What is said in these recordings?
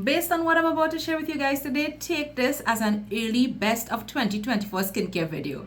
Based on what I'm about to share with you guys today, take this as an early best of 2024 skincare video.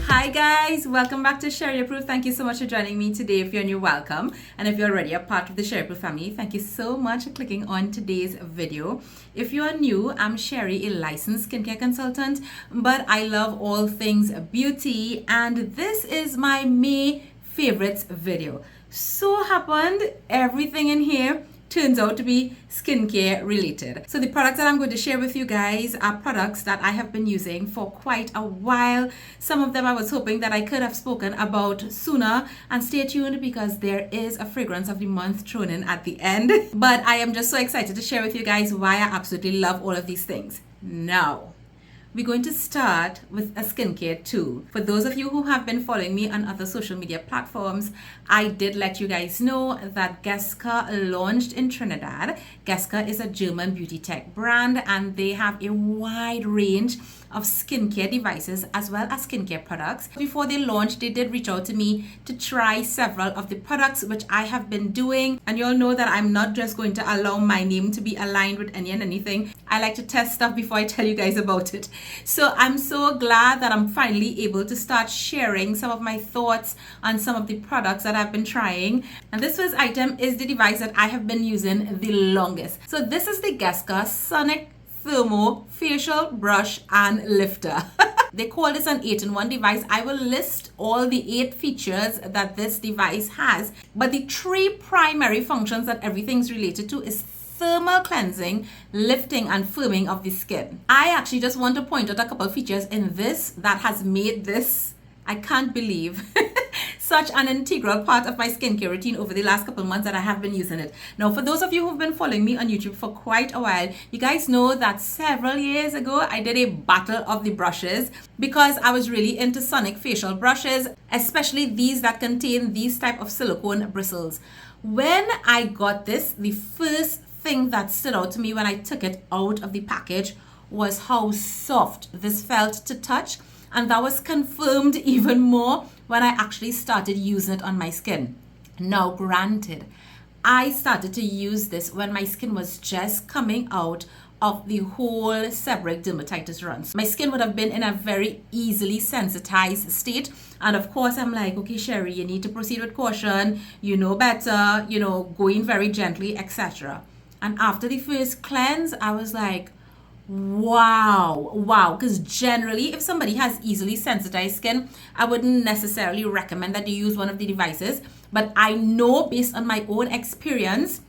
Hi guys, welcome back to Sheri Approved. Thank you so much for joining me today. If you're new, welcome. And if you're already a part of the Sheri Approved family, thank you so much for clicking on today's video. If you are new, I'm Sheri, a licensed skincare consultant, but I love all things beauty, and this is my May favorites video. So happened, everything in here turns out to be skincare related. So the products that I'm going to share with you guys are products that I have been using for quite a while. Some of them I was hoping that I could have spoken about sooner, and stay tuned because there is a fragrance of the month thrown in at the end. But I am just so excited to share with you guys why I absolutely love all of these things. Now, we're going to start with a skincare tool. For those of you who have been following me on other social media platforms, I did let you guys know that Geske launched in Trinidad. Geske is a German beauty tech brand, and they have a wide range of skincare devices as well as skincare products. Before they launched, they did reach out to me to try several of the products, which I have been doing. And you all know that I'm not just going to allow my name to be aligned with any and anything. I like to test stuff before I tell you guys about it. So I'm so glad that I'm finally able to start sharing some of my thoughts on some of the products that I've been trying. And this first item is the device that I have been using the longest. So this is the Geske Sonic Thermo facial brush and lifter. They call this an 8-in-1 device. I will list all the 8 features that this device has, but the 3 primary functions that everything's related to is thermal cleansing, lifting, and firming of the skin. I actually just want to point out a couple of features in this that has made this, I can't believe, such an integral part of my skincare routine over the last couple of months that I have been using it. Now, for those of you who've been following me on YouTube for quite a while, you guys know that several years ago, I did a battle of the brushes because I was really into sonic facial brushes, especially these that contain these type of silicone bristles. When I got this, the first thing that stood out to me when I took it out of the package was how soft this felt to touch, and that was confirmed even more when I actually started using it on my skin. Now granted, I started to use this when my skin was just coming out of the whole seborrheic dermatitis runs. My skin would have been in a very easily sensitized state, and of course I'm like, okay Sheri, you need to proceed with caution, you know better, you know, going very gently, etc. And after the first cleanse, I was like, wow, because generally if somebody has easily sensitized skin, I wouldn't necessarily recommend that you use one of the devices, but I know based on my own experience,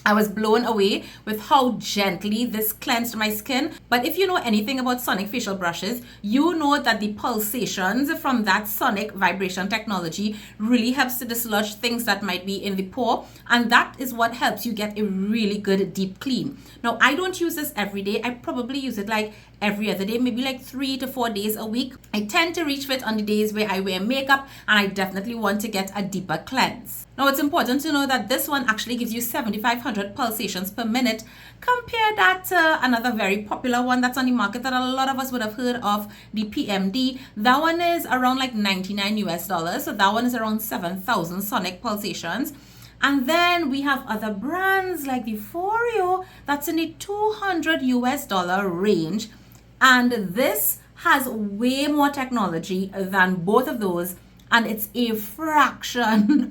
I was blown away with how gently this cleansed my skin. But if you know anything about sonic facial brushes, you know that the pulsations from that sonic vibration technology really helps to dislodge things that might be in the pore, and that is what helps you get a really good deep clean. Now, I don't use this every day. I probably use it like every other day, maybe like 3 to 4 days a week. I tend to reach for it on the days where I wear makeup, and I definitely want to get a deeper cleanse. Now, it's important to know that this one actually gives you 7,500 pulsations per minute. Compare that to another very popular one that's on the market that a lot of us would have heard of, the PMD. That one is around like $99 US, so that one is around 7,000 sonic pulsations. And then we have other brands like the Foreo that's in the $200 US range, and this has way more technology than both of those, and it's a fraction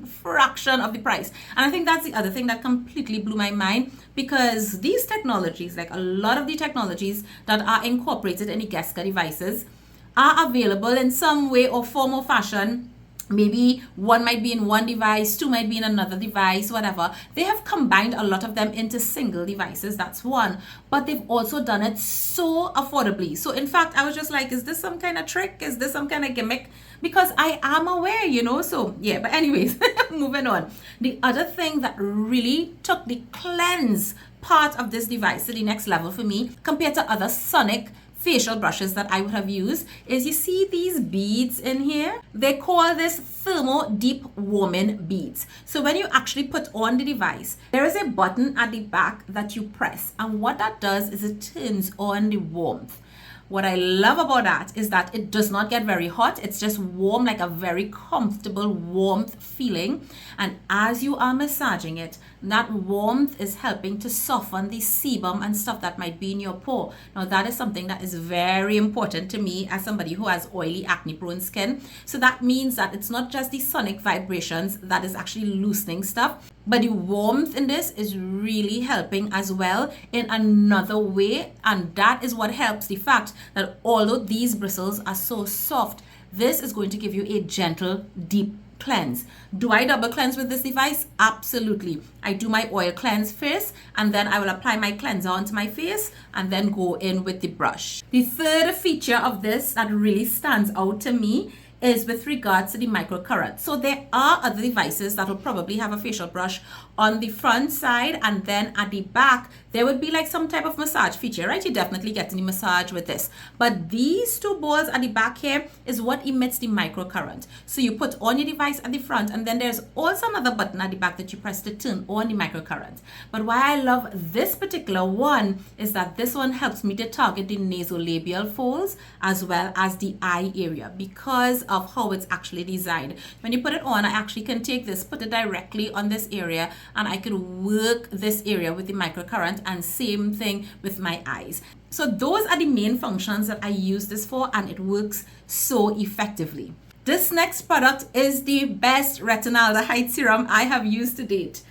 of the price. And I think that's the other thing that completely blew my mind, because these technologies, like a lot of the technologies that are incorporated in the Geske devices, are available in some way or form or fashion. Maybe one might be in one device, 2 might be in another device, whatever. They have combined a lot of them into single devices, that's one. But they've also done it so affordably. So in fact, I was just like, is this some kind of trick? Is this some kind of gimmick? Because I am aware, you know, so yeah. But anyways, moving on. The other thing that really took the cleanse part of this device to the next level for me, compared to other sonic facial brushes that I would have used, is you see these beads in here? They call this Thermo deep warming beads. So when you actually put on the device, there is a button at the back that you press, and what that does is it turns on the warmth. What I love about that is that it does not get very hot. It's just warm, like a very comfortable warmth feeling. And as you are massaging it, that warmth is helping to soften the sebum and stuff that might be in your pore. Now that is something that is very important to me as somebody who has oily, acne prone skin. So that means that it's not just the sonic vibrations that is actually loosening stuff, but the warmth in this is really helping as well in another way. And that is what helps the fact that although these bristles are so soft, this is going to give you a gentle, deep cleanse. Do I double cleanse with this device? Absolutely. I do my oil cleanse first, and then I will apply my cleanser onto my face and then go in with the brush. The third feature of this that really stands out to me is with regards to the microcurrent. So there are other devices that will probably have a facial brush on the front side, and then at the back there would be like some type of massage feature, right? You definitely get any massage with this, but these two balls at the back here is what emits the microcurrent. So you put on your device at the front, and then there's also another button at the back that you press to turn on the microcurrent. But why I love this particular one is that this one helps me to target the nasolabial folds as well as the eye area because of how it's actually designed. When you put it on, I actually can take this, put it directly on this area, and I can work this area with the microcurrent, and same thing with my eyes. So those are the main functions that I use this for, and it works so effectively. This next product is the best retinaldehyde serum I have used to date.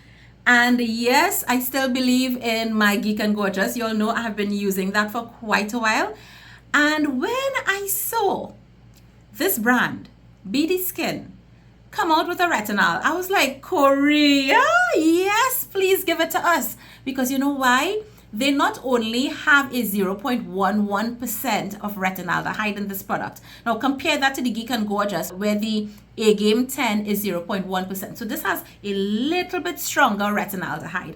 And yes, I still believe in my Geek Gorgeous. You all know I have been using that for quite a while. And when I saw this brand, BD Skin, come out with a retinol, I was like, Korea, yes, please give it to us. Because you know why? They not only have a 0.11% of retinaldehyde in this product. Now compare that to the Geek Gorgeous, where the A Game 10 is 0.1%. So this has a little bit stronger retinaldehyde.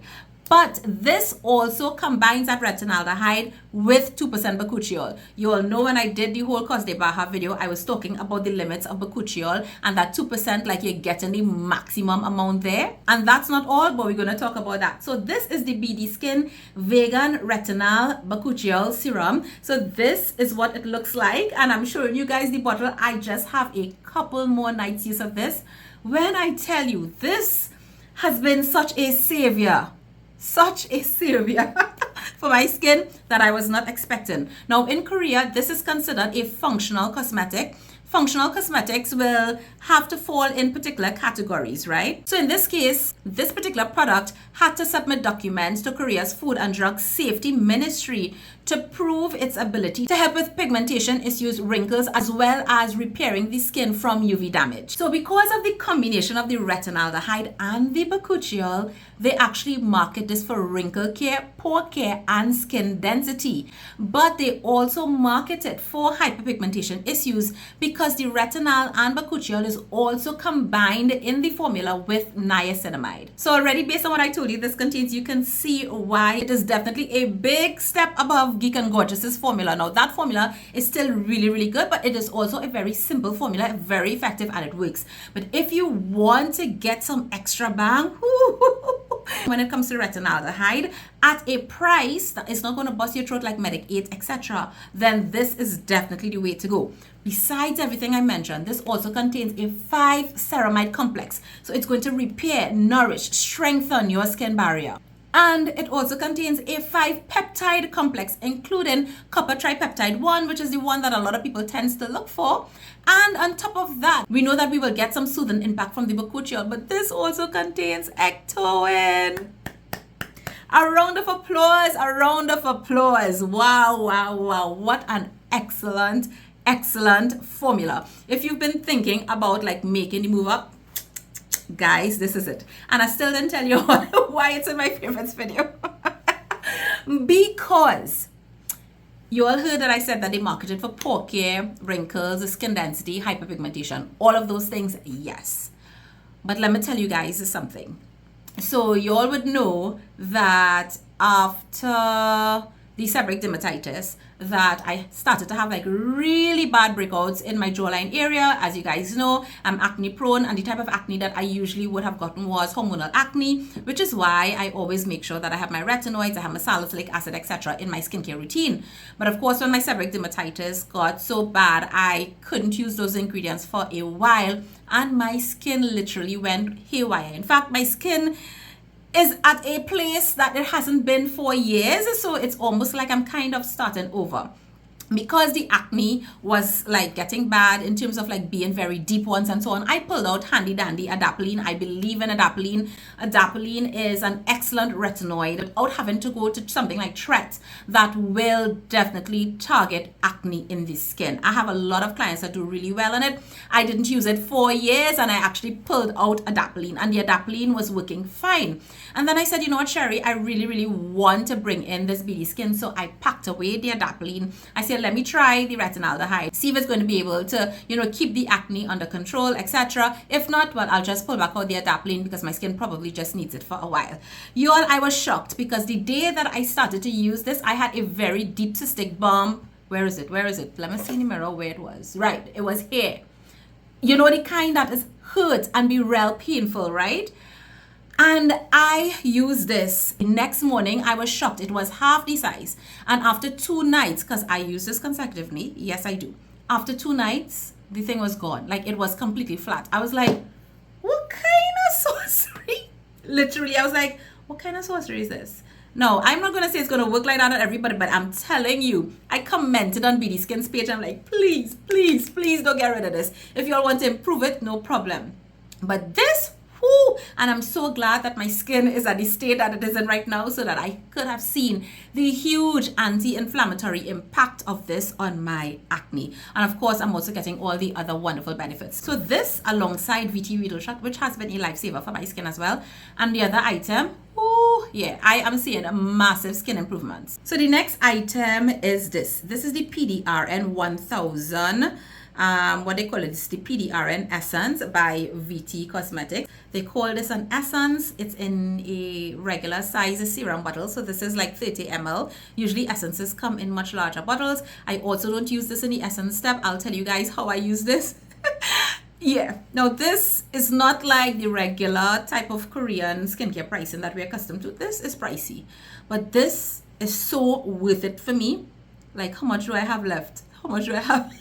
But this also combines that retinaldehyde with 2% Bakuchiol. You all know when I did the whole Cos de Baja video, I was talking about the limits of Bakuchiol, and that 2%, like you're getting the maximum amount there. And that's not all, but we're going to talk about that. So this is the BD Skin Vegan Retinal Bakuchiol Serum. So this is what it looks like, and I'm showing you guys the bottle. I just have a couple more nights use of this. When I tell you, this has been such a savior for my skin that I was not expecting. Now in Korea, this is considered a functional cosmetic. Functional cosmetics will have to fall in particular categories, right? So in this case, this particular product had to submit documents to Korea's Food and Drug Safety Ministry to prove its ability to help with pigmentation issues, wrinkles, as well as repairing the skin from UV damage. So because of the combination of the retinaldehyde and the Bakuchiol, they actually market this for wrinkle care, pore care, and skin density. But they also market it for hyperpigmentation issues because the retinal and Bakuchiol is also combined in the formula with niacinamide. So already based on what I told you this contains, you can see why it is definitely a big step above Geek Gorgeous's formula. Now that formula is still really good, but it is also a very simple formula, very effective, and it works. But if you want to get some extra bang, when it comes to retinaldehyde at a price that is not going to bust your throat like Medic 8, etc., then this is definitely the way to go. Besides everything I mentioned, this also contains a 5-ceramide complex. So it's going to repair, nourish, strengthen your skin barrier. And it also contains a 5-peptide complex, including copper tripeptide 1, which is the one that a lot of people tend to look for. And on top of that, we know that we will get some soothing impact from the Bakuchiol, but this also contains ectoin. A round of applause, a round of applause. Wow. What an excellent formula. If you've been thinking about like making the move up, guys, this is it. And I still didn't tell you why it's in my favorites video. Because you all heard that I said that they marketed for pore care, wrinkles, skin density, hyperpigmentation, all of those things, yes. But let me tell you guys something. So you all would know that after the seborrheic dermatitis that I started to have like really bad breakouts in my jawline area. As you guys know, I'm acne prone, and the type of acne that I usually would have gotten was hormonal acne, which is why I always make sure that I have my retinoids, I have my salicylic acid, etc. in my skincare routine. But of course, when my seborrheic dermatitis got so bad, I couldn't use those ingredients for a while, and my skin literally went haywire. In fact, my skin is at a place that it hasn't been for years, so it's almost like I'm kind of starting over, because the acne was like getting bad in terms of like being very deep ones and so on. I pulled out handy dandy adapalene. I believe in adapalene. Adapalene is an excellent retinoid without having to go to something like Tret that will definitely target acne in the skin. I have a lot of clients that do really well on it. I didn't use it for years, and I actually pulled out adapalene, and the adapalene was working fine. And then I said, you know what, Sheri, I really want to bring in this BD skin, so I packed away the adapalene. I said, let me try the retinaldehyde, see if it's going to be able to, you know, keep the acne under control, etc. If not, well, I'll just pull back out the adapalene, because my skin probably just needs it for a while. Y'all, I was shocked, because the day that I started to use this, I had a very deep cystic bump. Where is it? Let me see in the mirror where it was. Right, it was here. You know, the kind that is hurt and be real painful, right? And I used this. The next morning, I was shocked. It was half the size. And after 2 nights, because I use this consecutively, yes, I do. After 2 nights, the thing was gone. Like, it was completely flat. I was like, what kind of sorcery? Literally, I was like, what kind of sorcery is this? No, I'm not going to say it's going to work like that on everybody, but I'm telling you, I commented on BD Skin's page. I'm like, please don't get rid of this. If you all want to improve it, no problem. But this, and I'm so glad that my skin is at the state that it is in right now, so that I could have seen the huge anti-inflammatory impact of this on my acne. And of course, I'm also getting all the other wonderful benefits. So this, alongside VT Reedle Shot, which has been a lifesaver for my skin as well, and the other item, yeah, I am seeing a massive skin improvements. So the next item is this. This is the PDRN 1000. What they call it is the PDRN Essence by VT Cosmetics. They call this an essence. It's in a regular size serum bottle, so this is like 30 ml. Usually essences come in much larger bottles. I also don't use this in the essence step. I'll tell you guys how I use this. Yeah, now this is not like the regular type of Korean skincare pricing that we're accustomed to. This is pricey, but this is so worth it for me. Like, how much do I have left? How much do I have?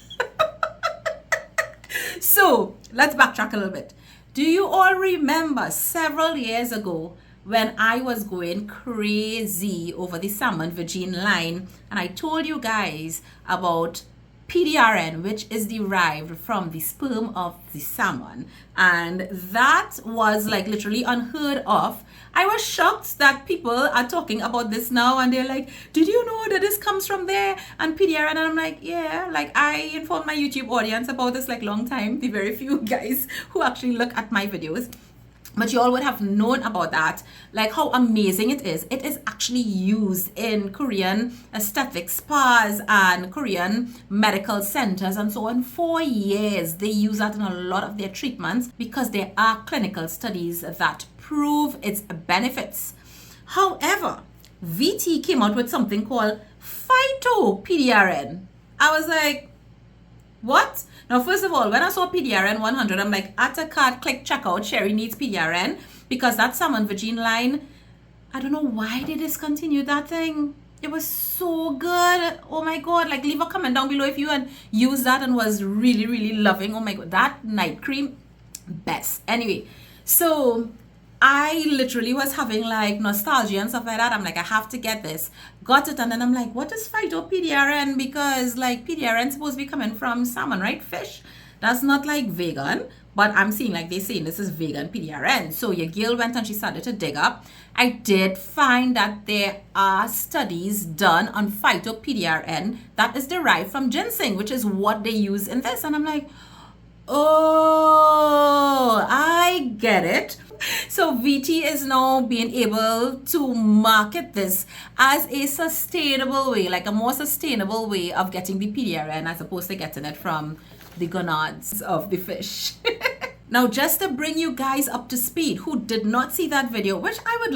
So let's backtrack a little bit. Do you all remember several years ago when I was going crazy over the salmon virgin line, and I told you guys about PDRN, which is derived from the sperm of the salmon, and that was like literally unheard of. I was shocked that people are talking about this now, and they're like, did you know that this comes from there and PDRN? And I'm like, yeah, like I informed my YouTube audience about this like long time, the very few guys who actually look at my videos. But you all would have known about that, like how amazing it is. It is actually used in Korean aesthetic spas and Korean medical centers and so on for years. They use that in a lot of their treatments because there are clinical studies that prove its benefits. However, VT came out with something called Phyto PDRN. I was like, what? Now, first of all, when I saw PDRN 100, I'm like, add to cart, click checkout, Sheri needs PDRN, because that salmon virgin line, I don't know why they discontinued that thing. It was so good. Oh my God, like leave a comment down below if you had used that and was really loving. Oh my God, that night cream, best. Anyway, so I literally was having like nostalgia and stuff like that. I'm like, I have to get this. Got it, and then I'm like, what is Phyto PDRN? Because like PDRN is supposed to be coming from salmon, right? Fish. That's not like vegan, but I'm seeing like they saying this is vegan PDRN. So your girl went and she started to dig up. I did find that there are studies done on Phyto PDRN that is derived from ginseng, which is what they use in this. And I'm like, oh, I get it. So VT is now being able to market this as a sustainable way, like a more sustainable way of getting the PDRN as opposed to getting it from the gonads of the fish. Now, just to bring you guys up to speed who did not see that video, which I would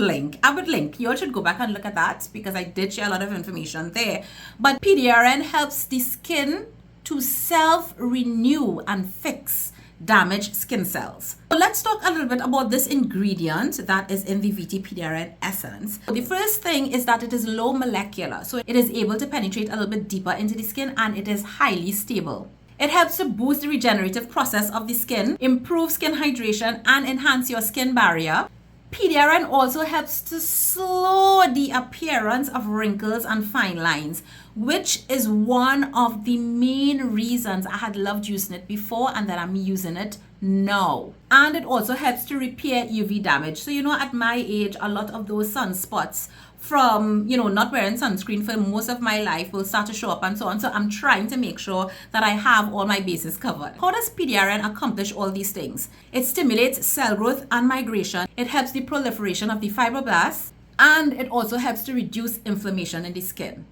link. You all should go back and look at that because I did share a lot of information there. But PDRN helps the skin to self-renew and fix damaged skin cells. So let's talk a little bit about this ingredient that is in the VT PDRN essence. The first thing is that it is low molecular, so it is able to penetrate a little bit deeper into the skin, and it is highly stable. It helps to boost the regenerative process of the skin, improve skin hydration, and enhance your skin barrier. PDRN also helps to slow the appearance of wrinkles and fine lines, which is one of the main reasons I had loved using it before and that I'm using it now. And it also helps to repair UV damage. So, at my age, a lot of those sunspots from, not wearing sunscreen for most of my life will start to show up and so on. So I'm trying to make sure that I have all my bases covered. How does PDRN accomplish all these things? It stimulates cell growth and migration. It helps the proliferation of the fibroblasts, and it also helps to reduce inflammation in the skin.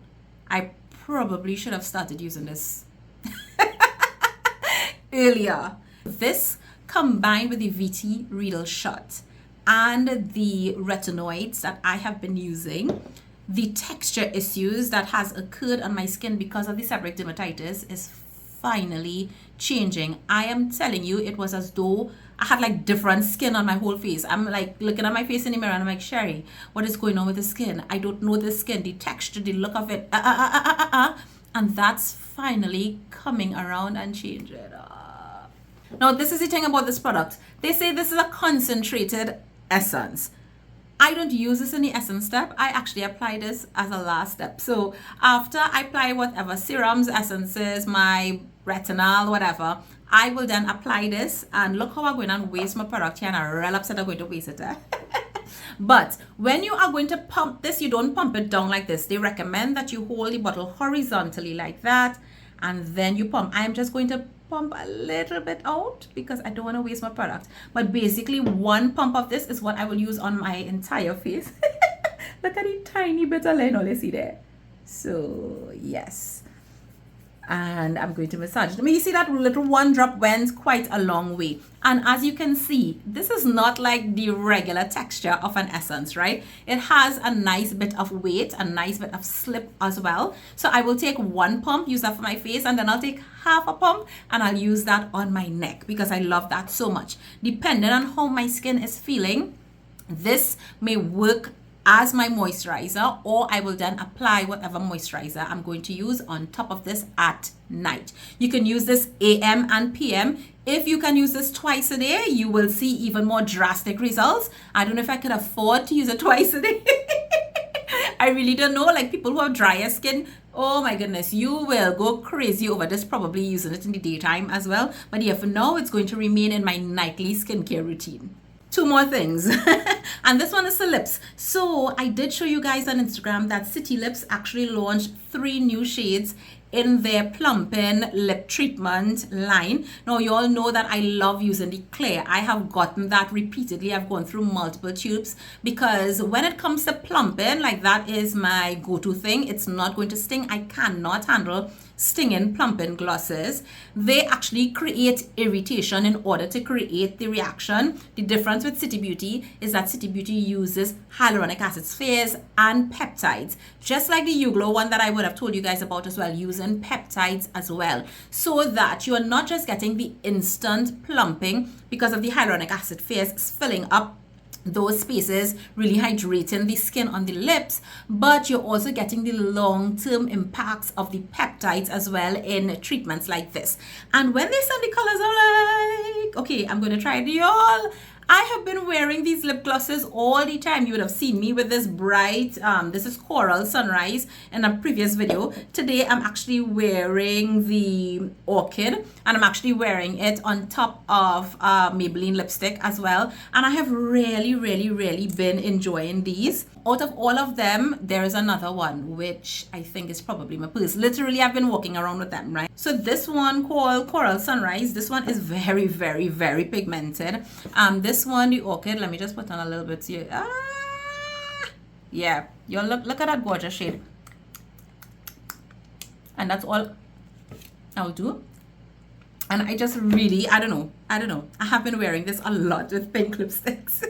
I probably should have started using this earlier. This combined with the VT Reedle Shot and the retinoids that I have been using, the texture issues that has occurred on my skin because of the seborrheic dermatitis is finally changing. I am telling you, it was as though I had like different skin on my whole face. I'm like looking at my face in the mirror and I'm like, Sheri, what is going on with the skin? I don't know the skin, the texture, the look of it. And that's finally coming around and changing. Now, this is the thing about this product. They say this is a concentrated essence. I don't use this in the essence step. I actually apply this as a last step. So after I apply whatever serums, essences, my retinal, whatever, I will then apply this, and look how I'm going to waste my product here, and I'm real upset I'm going to waste it. But when you are going to pump this, you don't pump it down like this. They recommend that you hold the bottle horizontally like that, and then you pump. I'm just going to pump a little bit out because I don't want to waste my product. But basically, one pump of this is what I will use on my entire face. Look at the tiny bit of line all you see there. So yes, and I'm going to massage it. I mean, you see that little one drop went quite a long way. And as you can see, this is not like the regular texture of an essence, right? It has a nice bit of weight, a nice bit of slip as well. So I will take one pump, use that for my face, and then I'll take half a pump and I'll use that on my neck because I love that so much. Depending on how my skin is feeling, this may work as my moisturizer, or I will then apply whatever moisturizer I'm going to use on top of this at night. You can use this AM and PM. If you can use this twice a day, you will see even more drastic results. I don't know if I could afford to use it twice a day. I really don't know. Like people who have drier skin, oh my goodness, you will go crazy over this, probably using it in the daytime as well. But yeah, for now, it's going to remain in my nightly skincare routine. Two more things. And this one is the lips. So I did show you guys on Instagram that City Lips actually launched 3 new shades in their Plumping lip treatment line. Now you all know that I love using the clear. I have gotten that repeatedly. I've gone through multiple tubes because when it comes to plumping, like that is my go-to thing. It's not going to sting. I cannot handle stinging plumping glosses. They actually create irritation in order to create the reaction. The difference with City Beauty is that City Beauty uses hyaluronic acid spheres and peptides, just like the Uglow one that I would have told you guys about as well, using peptides as well, so that you are not just getting the instant plumping because of the hyaluronic acid spheres filling up those spaces, really hydrating the skin on the lips, but you're also getting the long-term impacts of the peptides as well in treatments like this. And when they send the colors, I'm like, okay, I'm going to try it, y'all. I have been wearing these lip glosses all the time. You would have seen me with this bright, this is Coral Sunrise in a previous video. Today, I'm actually wearing the Orchid, and I'm actually wearing it on top of Maybelline lipstick as well. And I have really been enjoying these. Out of all of them, there is another one, which I think is probably my purse. Literally, I've been walking around with them, right? So this one called Coral Sunrise, this one is very pigmented. This one, the Orchid, let me just put on a little bit here. Yeah, you look at that gorgeous shade. And that's all I'll do. And I just really, I don't know. I have been wearing this a lot with pink lipsticks.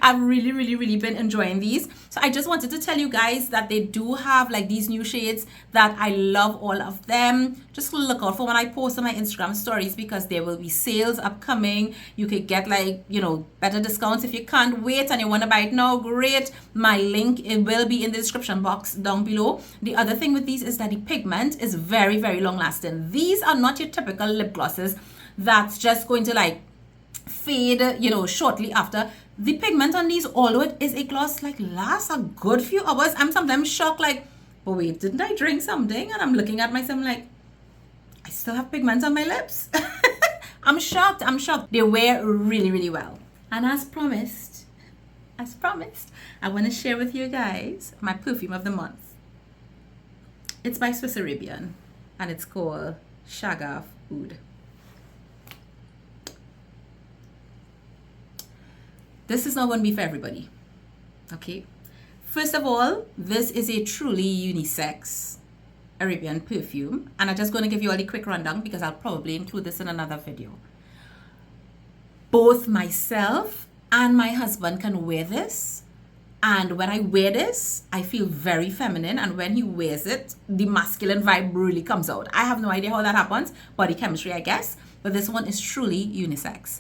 I've really been enjoying these. So I just wanted to tell you guys that they do have like these new shades that I love all of them. Just look out for when I post on my Instagram stories, because there will be sales upcoming. You could get like, you know, better discounts. If you can't wait and you want to buy it now, great. My link, it will be in the description box down below. The other thing with these is that the pigment is very long lasting. These are not your typical lip glosses that's just going to like fade, you know, shortly after. The pigment on these, although it is a gloss, like lasts a good few hours. I'm sometimes shocked, like, but wait, didn't I drink something? And I'm looking at myself like, I still have pigment on my lips. I'm shocked. They wear really well. And as promised, I want to share with you guys my perfume of the month. It's by Swiss Arabian and it's called Shaghaf Oud. This is not going to be for everybody, okay? First of all, this is a truly unisex Arabian perfume, and I'm just going to give you all the quick rundown because I'll probably include this in another video. Both myself and my husband can wear this, and when I wear this, I feel very feminine, and when he wears it, the masculine vibe really comes out. I have no idea how that happens, body chemistry, I guess, but this one is truly unisex.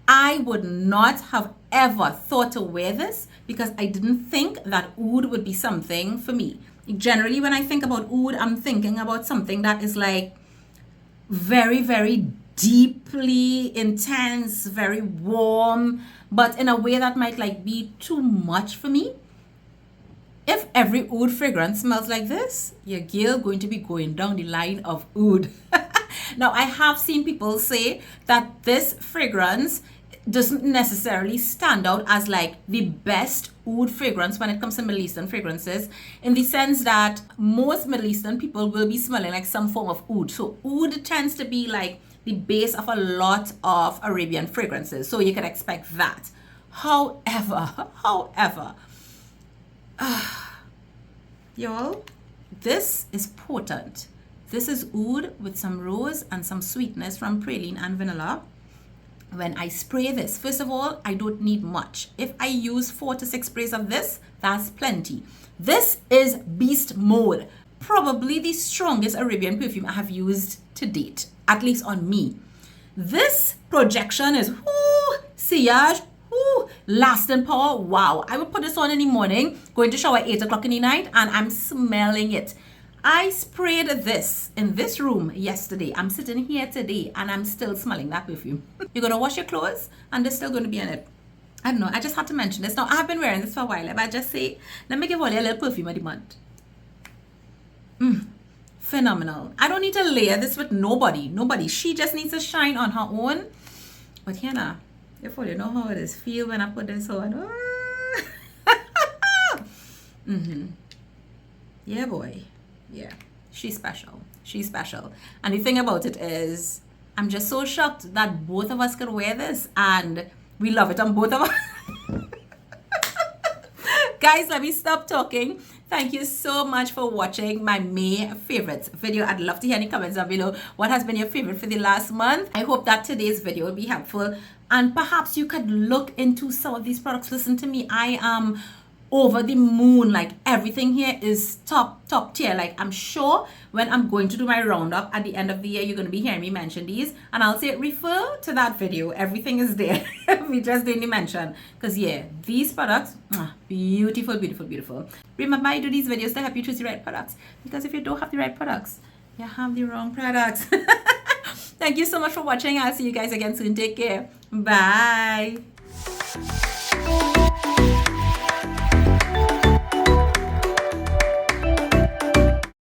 I would not have ever thought to wear this because I didn't think that oud would be something for me. Generally, when I think about oud, I'm thinking about something that is like very deeply intense, very warm, but in a way that might like be too much for me. If every oud fragrance smells like this, your girl going to be going down the line of oud. Now, I have seen people say that this fragrance doesn't necessarily stand out as like the best oud fragrance when it comes to Middle Eastern fragrances, in the sense that most Middle Eastern people will be smelling like some form of oud. So oud tends to be like the base of a lot of Arabian fragrances. So you can expect that. However, y'all, this is potent. This is oud with some rose and some sweetness from praline and vanilla. When I spray this, first of all, I don't need much. If I use 4 to 6 sprays of this, that's plenty. This is beast mode. Probably the strongest Arabian perfume I have used to date, at least on me. This projection is sillage, lasting power. Wow. I would put this on in the morning, going to shower 8 o'clock in the night, and I'm smelling it. I sprayed this in this room yesterday. I'm sitting here today and I'm still smelling that perfume. You're going to wash your clothes and they're still going to be in it. I don't know. I just had to mention this. Now, I've been wearing this for a while. But I just say, let me give all you a little perfume of the month. Phenomenal. I don't need to layer this with nobody. She just needs to shine on her own. But here now, if you know how it is feel when I put this on. Yeah, boy. Yeah, she's special. And the thing about it is, I'm just so shocked that both of us could wear this and we love it on both of us. Guys, let me stop talking. Thank you so much for watching my May favorites video. I'd love to hear any comments down below. What has been your favorite for the last month? I hope that today's video will be helpful and perhaps you could look into some of these products. Listen to me, I am over the moon. Like everything here is top tier. Like I'm sure when I'm going to do my roundup at the end of the year, you're going to be hearing me mention these and I'll say refer to that video. Everything is there. We just didn't mention because yeah, these products, beautiful. Remember, I do these videos to help you choose the right products, because if you don't have the right products, you have the wrong products. Thank you so much for watching. I'll see you guys again soon. Take care. Bye.